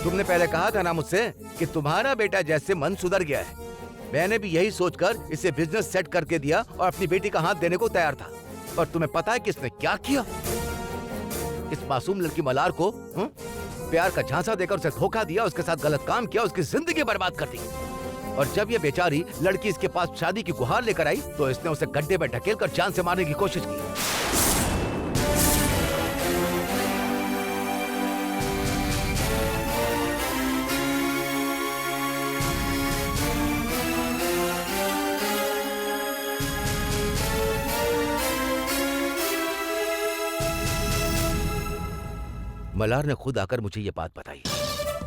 तुमने पहले कहा था ना मुझसे कि तुम्हारा बेटा जैसे मन सुधर गया है। मैंने भी यही सोचकर इसे बिजनेस सेट करके दिया और अपनी बेटी का हाथ देने को तैयार था। पर तुम्हें पता है कि इसने क्या किया? इस मासूम लड़की मलार को प्यार का झांसा देकर उसे धोखा दिया, उसके साथ गलत काम किया, उसकी जिंदगी बर्बाद कर दी। और जब ये बेचारी लड़की इसके पास शादी की गुहार लेकर आई तो इसने उसे गड्ढे में ढकेलकर जान से मारने की कोशिश की। मलार ने खुद आकर मुझे ये बात बताई।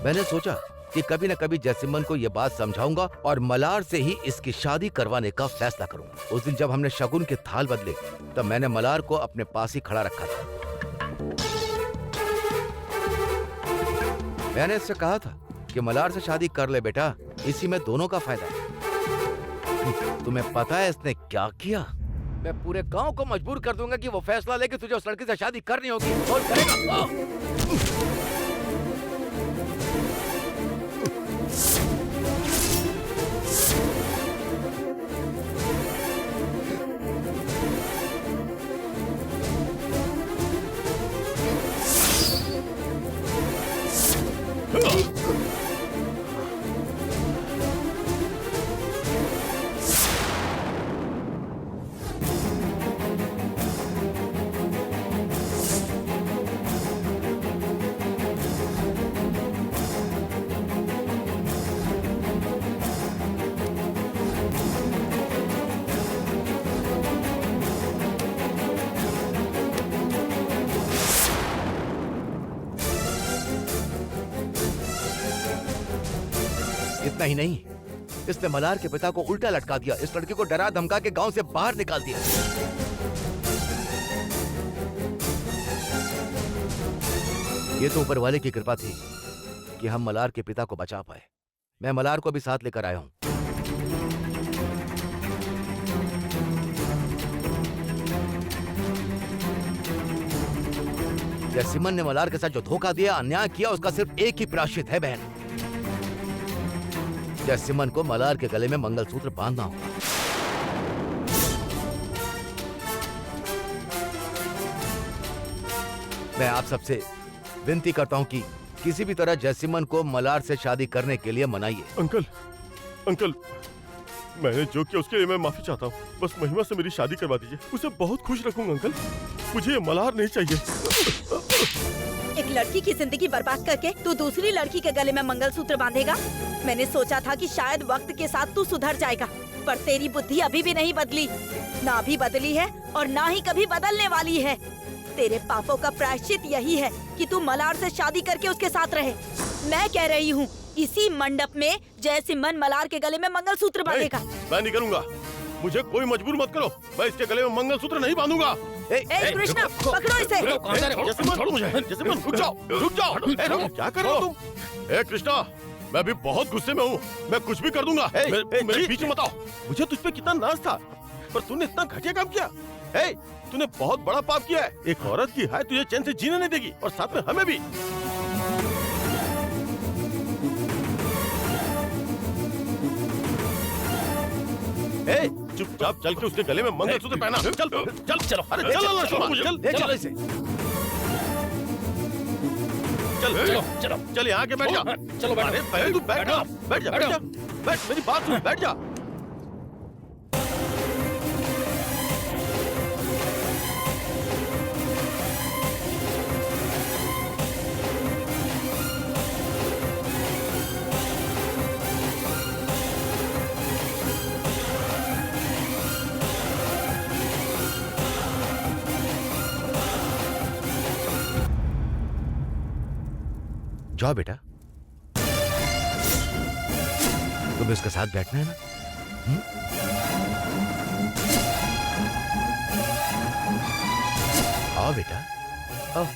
मैंने सोचा कि कभी न कभी जैसिमन को ये बात समझाऊंगा और मलार से ही इसकी शादी करवाने का फैसला करूंगा। उस दिन जब हमने शगुन के थाल बदले तब मैंने मलार को अपने पास ही खड़ा रखा था। मैंने इससे कहा था कि मलार से शादी कर ले बेटा, इसी में दोनों का फायदा है। तुम्हें पता है इसने क्या किया? मैं पूरे गांव को मजबूर कर दूंगा कि वो फैसला ले कि तुझे उस लड़की से शादी करनी होगी और करेगा। इतना ही नहीं, इसने मलार के पिता को उल्टा लटका दिया, इस लड़की को डरा धमका के गांव से बाहर निकाल दिया। ये तो ऊपर वाले की कृपा थी कि हम मलार के पिता को बचा पाए। मैं मलार को भी साथ लेकर आया हूं। जैसिमन ने मलार के साथ जो धोखा दिया, अन्याय किया, उसका सिर्फ एक ही प्रायश्चित है बहन। जैसिमन को मलार के गले में मंगलसूत्र बांधना होगा। मैं आप सबसे विनती करता हूं कि किसी भी तरह जैसिमन को मलार से शादी करने के लिए मनाइए। अंकल, मैंने जो किया उसके लिए मैं माफी चाहता हूँ। बस महिमा से मेरी शादी करवा दीजिए, उसे बहुत खुश रखूंगा अंकल। मुझे मलार नहीं चाहिए। एक लड़की की जिंदगी बर्बाद करके तू दूसरी लड़की के गले में मंगलसूत्र बांधेगा? मैंने सोचा था कि शायद वक्त के साथ तू सुधर जाएगा, पर तेरी बुद्धि अभी भी नहीं बदली। ना अभी बदली है और ना ही कभी बदलने वाली है। तेरे पापों का प्रायश्चित यही है कि तू मलार से शादी करके उसके साथ रहे। मैं कह रही हूँ, इसी मंडप में जैसिमन मलार के गले में मंगलसूत्र बांधेगा। मैं नहीं करूँगा, मुझे कोई मजबूर मत करो। मैं इसके गले में मंगलसूत्र नहीं बांधूंगा। कृष्णा, पकड़ो इसे। जैसिमन, रुक जाओ। क्या कर रहे हो तुम? कृष्णा, मैं भी बहुत गुस्से में हूँ। मैं कुछ भी कर दूंगा। मेरे बीच में मत आओ। मुझे तुझ पे कितना नाज था, पर तूने इतना घटिया काम किया। तूने बहुत बड़ा पाप किया है। एक औरत की हाय तुझे चैन से जीने नहीं देगी, और साथ में हमें भी। चुपचाप चल के उसके गले में मंगलसूत्र पहना। चलो। अरे चलो इसे। चल यहाँ के बैठ जा। चलो बैठ। अरे पहले तू बैठ जा। मेरी बात सुन, बैठ जा। जाओ बेटा, तुम्हें उसके साथ बैठना है ना? आओ बेटा, आओ।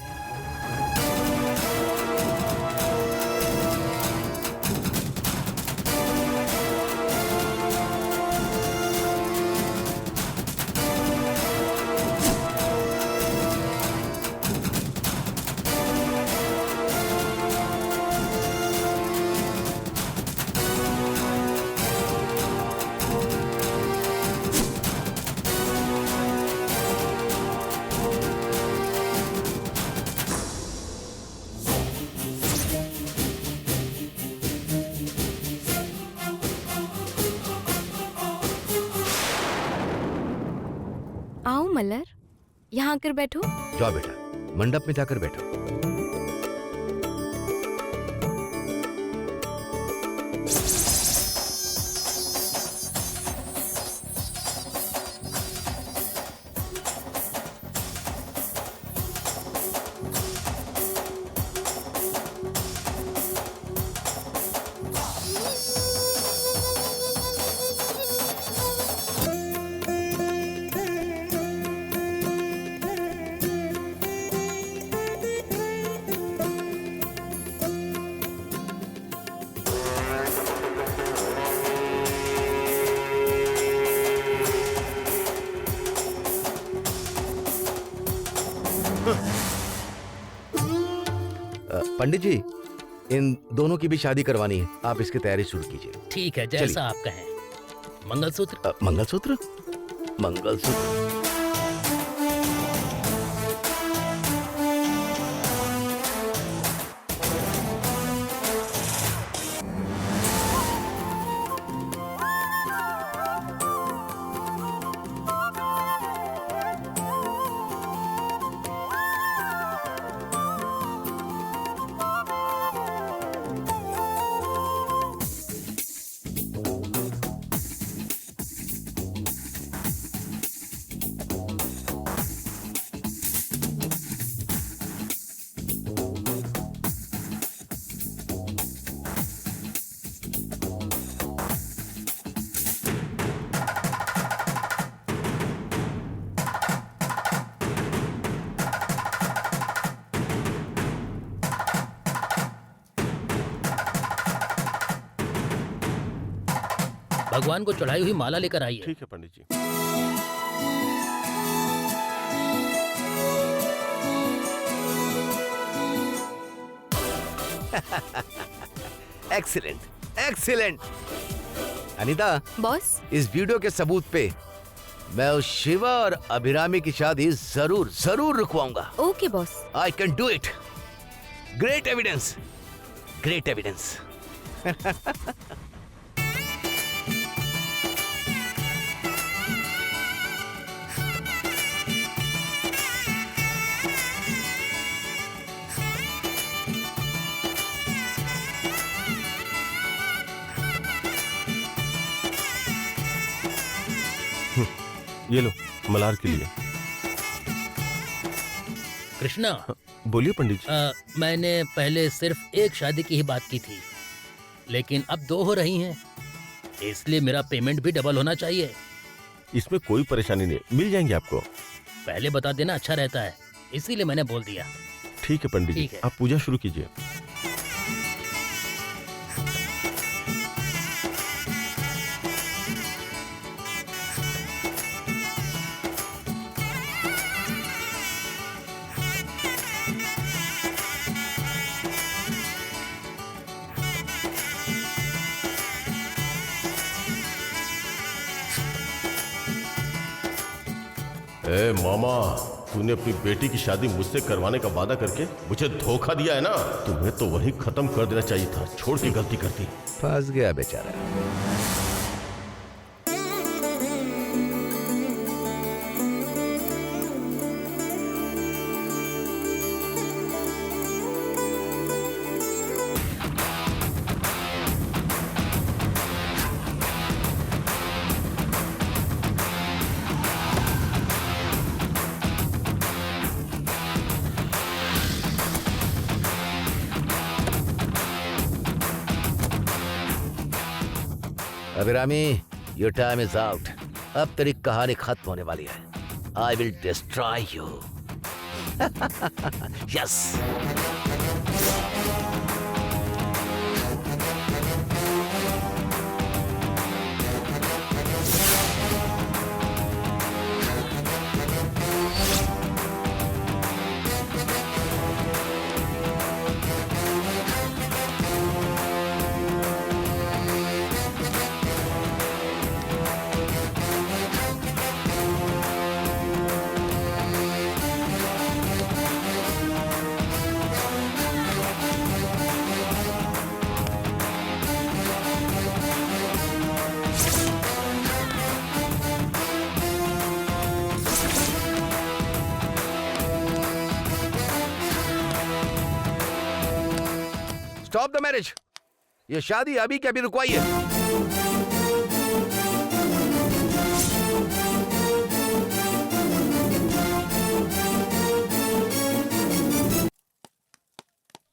मल्लर, यहाँ आकर बैठो। जाओ बेटा, मंडप में जाकर बैठो। पंडित जी, इन दोनों की भी शादी करवानी है, आप इसकी तैयारी शुरू कीजिए। ठीक है, जैसा आप कहें। मंगलसूत्र? मंगलसूत्र? मंगलसूत्र? भगवान को चढ़ाई हुई माला लेकर आइए। ठीक है Pandit ji. Excellent, excellent. Anita, boss, इस वीडियो के सबूत पे मैं उस शिवा और अभिरामी की शादी जरूर जरूर रुकवाऊंगा। Okay boss. I can do it. Great evidence, great evidence. ये लो, मलार के लिए। कृष्णा, बोलिए पंडित जी। मैंने पहले सिर्फ एक शादी की ही बात की थी, लेकिन अब 2 हो रही हैं, इसलिए मेरा पेमेंट भी डबल होना चाहिए। इसमें कोई परेशानी नहीं, मिल जाएंगे आपको। पहले बता देना अच्छा रहता है, इसीलिए मैंने बोल दिया। ठीक है पंडित जी, ठीक है। आप पूजा शुरू कीजिए। ए मामा, तूने अपनी बेटी की शादी मुझसे करवाने का वादा करके मुझे धोखा दिया है ना। तुम्हें तो वही खत्म कर देना चाहिए था, छोड़ के गलती करती। फंस गया बेचारा। Abhirami, your time is out. अब तेरी कहानी खत्म होने वाली है। I will destroy you. Yes. Stop the marriage. ये शादी अभी के अभी रुकवाइए।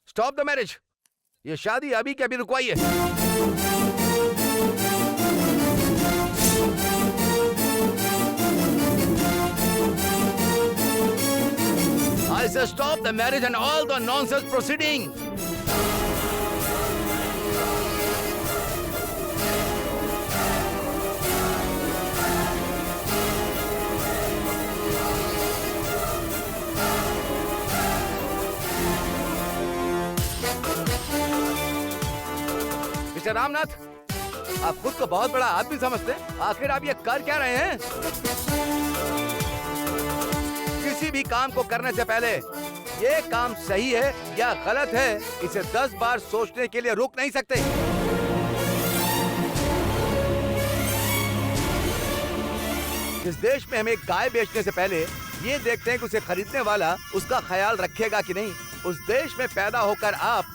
Stop the marriage. ये शादी अभी के अभी रुकवाइए। I say stop the marriage and all the nonsense proceeding. Mister Ramnath, आप खुद को बहुत बड़ा आदमी समझते हैं। आखिर आप ये कर क्या रहे हैं? किसी भी काम को करने से पहले ये काम सही है या गलत है, इसे 10 बार सोचने के लिए रुक नहीं सकते। इस देश में हम एक गाय बेचने से पहले ये देखते हैं कि उसे खरीदने वाला उसका ख्याल रखेगा कि नहीं। उस देश में पैदा होकर आप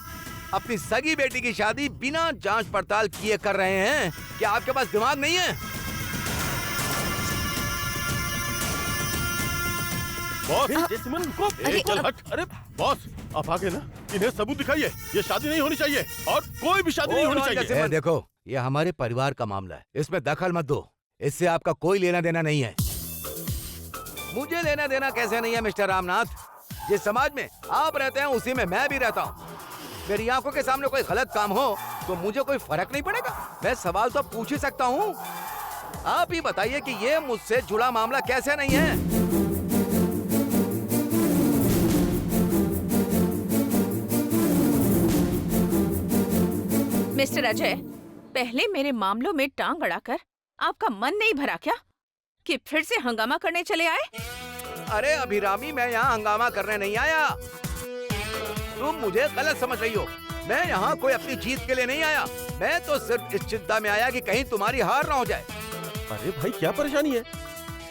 अपनी सगी बेटी की शादी बिना जांच पड़ताल किए कर रहे हैं। क्या आपके पास दिमाग नहीं है? बॉस, जैस्मिन रुको। चल हट। अरे बॉस, आप आगे ना, इन्हें सबूत दिखाइए। ये शादी नहीं होनी चाहिए और कोई भी शादी नहीं होनी चाहिए। देखो, ये हमारे परिवार का मामला है, इसमें दखल मत दो। इससे आपका कोई लेना देना नहीं है। मुझे लेना देना कैसे नहीं है मिस्टर रामनाथ? जिस समाज में आप रहते हैं उसी में मैं भी रहता हूँ। मेरी आंखों के सामने कोई गलत काम हो तो मुझे कोई फर्क नहीं पड़ेगा। मैं सवाल तो पूछ ही सकता हूँ। आप ही बताइए कि ये मुझसे जुड़ा मामला कैसे नहीं है? मिस्टर अजय, पहले मेरे मामलों में टांग अड़ाकर आपका मन नहीं भरा क्या कि फिर से हंगामा करने चले आए? अरे अभिरामी, मैं यहाँ हंगामा करने नहीं आया। तुम मुझे गलत समझ रही हो। मैं यहाँ कोई अपनी जीत के लिए नहीं आया। मैं तो सिर्फ इस चिंता में आया कि कहीं तुम्हारी हार ना हो जाए। अरे भाई, क्या परेशानी है?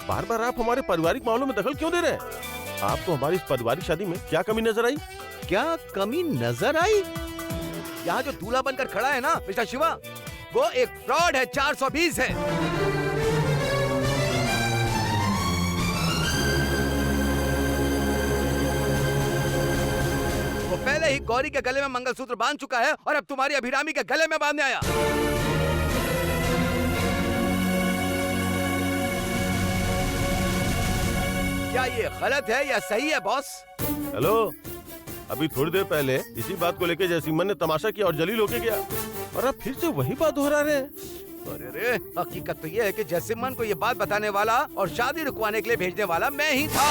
बार बार आप हमारे पारिवारिक मामलों में दखल क्यों दे रहे हैं? आपको हमारी इस पारिवारिक शादी में क्या कमी नजर आई? क्या कमी नजर आई? यहाँ जो दूल्हा बनकर खड़ा है ना मिस्टर शिवा, वो एक फ्रॉड है, 420 है। वो पहले ही गौरी के गले में मंगलसूत्र बांध चुका है और अब तुम्हारी अभिरामी के गले में बांधने आया। क्या ये गलत है या सही है बॉस? हेलो, अभी थोड़ी देर पहले इसी बात को लेके जयसिमन ने तमाशा किया और जलील होके गया, और अब फिर से वही बात दोहरा रहे हैं। अरे रे, हकीकत तो ये है कि जयसिमन को ये बात बताने वाला और शादी रुकवाने के लिए भेजने वाला मैं ही था।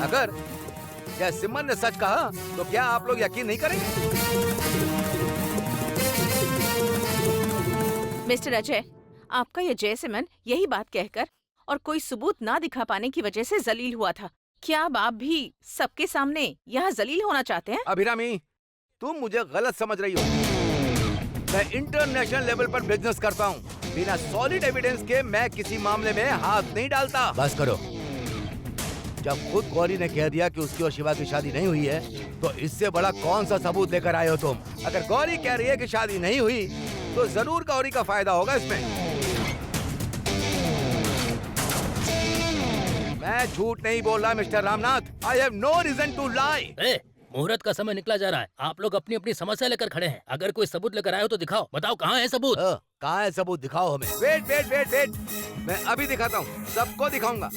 अगर जयसिमन ने सच कहा तो क्या आप लोग यकीन नहीं करेंगे? मिस्टर अजय, आपका ये जयसिमन यही बात कहकर और कोई सबूत ना दिखा पाने की वजह से जलील हुआ था। क्या अब आप भी सबके सामने यहाँ जलील होना चाहते हैं? अभिरामी, तुम मुझे गलत समझ रही हो। मैं इंटरनेशनल लेवल पर बिजनेस करता हूँ। बिना सॉलिड एविडेंस के मैं किसी मामले में हाथ नहीं डालता। बस करो। जब खुद गौरी ने कह दिया कि उसकी और शिवा की शादी नहीं हुई है, तो इससे बड़ा कौन सा सबूत लेकर आए हो तुम? अगर गौरी कह रही है कि शादी नहीं हुई, तो जरूर गौरी का फायदा होगा इसमें। मैं झूठ नहीं बोल रहा mister Ramnath. I have no reason to lie. मुहूर्त का समय निकला जा रहा है। आप लोग अपनी अपनी समस्या लेकर खड़े हैं। अगर कोई सबूत लेकर आए हो तो दिखाओ। बताओ, कहाँ है सबूत? कहाँ है सबूत? दिखाओ हमें। वेट वेट वेट वेट, मैं अभी दिखाता हूँ, सबको दिखाऊंगा।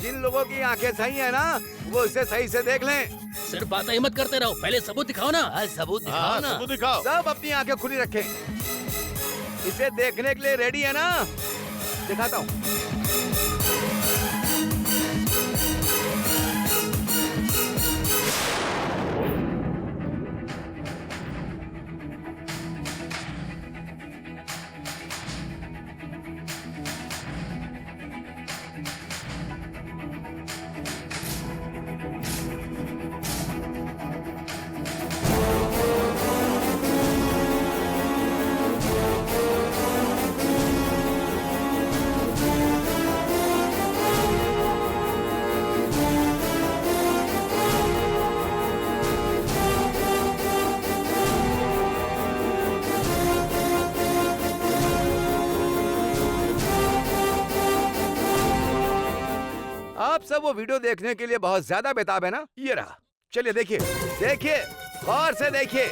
जिन लोगों की आंखें सही है ना, वो इसे सही से देख लें। सिर्फ बातें ही मत करते रहो, पहले सबूत दिखाओ ना। सबूत दिखाओ ना। सबूत दिखाओ। सब अपनी आंखें खुली रखें। इसे देखने के लिए रेडी है ना? दिखाता हूँ। आप सब वो वीडियो देखने के लिए बहुत ज्यादा बेताब है ना? ये रहा, चलिए देखिए, देखिए, गौर से देखिए।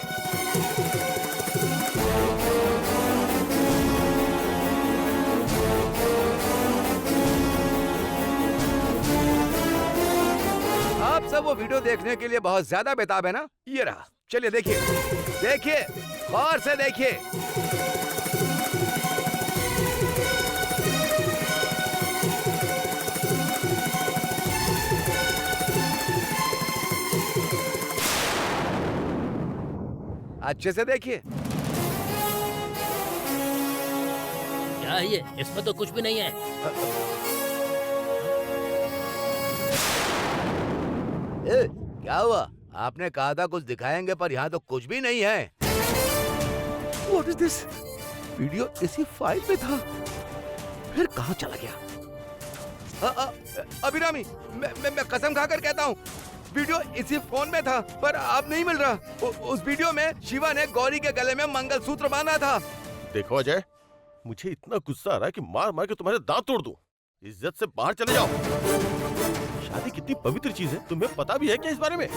आप सब वो वीडियो देखने के लिए बहुत ज्यादा बेताब है ना? ये रहा, चलिए देखिए, देखिए, गौर से देखिए। अच्छे से देखिए। क्या है ये? इसमें तो कुछ भी नहीं है। ए, क्या हुआ? आपने कहा था कुछ दिखाएंगे, पर यहाँ तो कुछ भी नहीं है। What is this? वीडियो इसी फाइल में था, फिर कहाँ चला गया? अभिरामी, मैं कसम खाकर कहता हूँ, वीडियो इसी फोन में था, पर अब नहीं मिल रहा। उस वीडियो में शिवा ने गौरी के गले में मंगलसूत्र बांधा था। देखो अजय, मुझे इतना गुस्सा आ रहा है कि मार मार के तुम्हारे दांत तोड़ दूं। इज्जत से बाहर चले जाओ। शादी कितनी पवित्र चीज है, तुम्हें पता भी है क्या इस बारे में?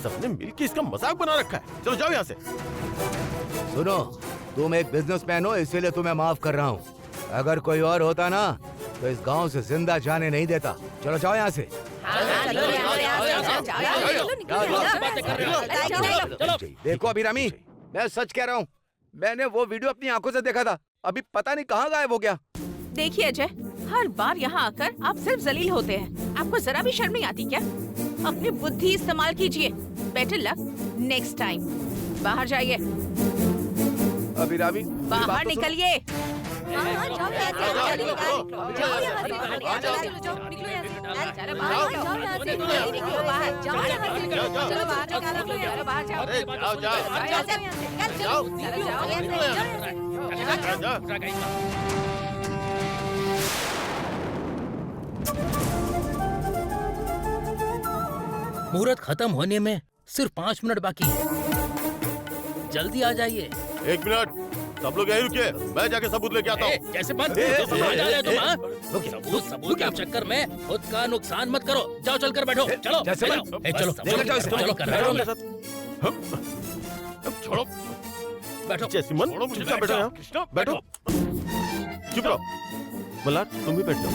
सबने मिलकर इसका मजाक बना रखा है। चलो जाओ यहाँ से। सुनो, तुम एक बिजनेसमैन हो, इसीलिए तुम्हें माफ कर रहा हूँ। अगर कोई और होता ना, तो इस गांव से जिंदा जाने नहीं देता। चलो जाओ यहाँ से। देखो अभिरामी, मैं सच कह रहा हूँ, मैंने वो वीडियो अपनी आंखों से देखा था। अभी पता नहीं कहाँ गायब हो गया। देखिए अजय, हर बार यहाँ आकर आप सिर्फ जलील होते हैं। आपको जरा भी शर्म नहीं आती क्या? अपनी बुद्धि इस्तेमाल कीजिए। Better luck next time. बाहर जाइए, अभिरामी, बाहर निकलिए। मुहूर्त खत्म होने में सिर्फ 5 मिनट बाकी है। जल्दी आ जाइए। 1 मिनट, सब लोग यहीं रुकिए, मैं जाके सबूत लेके आता हूँ। जैसे बंद जा रहे हो तुम, हाँ? सबूत के चक्कर में खुद का नुकसान मत करो। जाओ चलकर बैठो। चलो जैसे चलो चलो चलो, कर रहे हो। छोड़ो, बैठो। जैसिमन, चुपचाप बैठो यहाँ। बैठो, चुप रहो। मल्हार, तुम भी बैठ जाओ।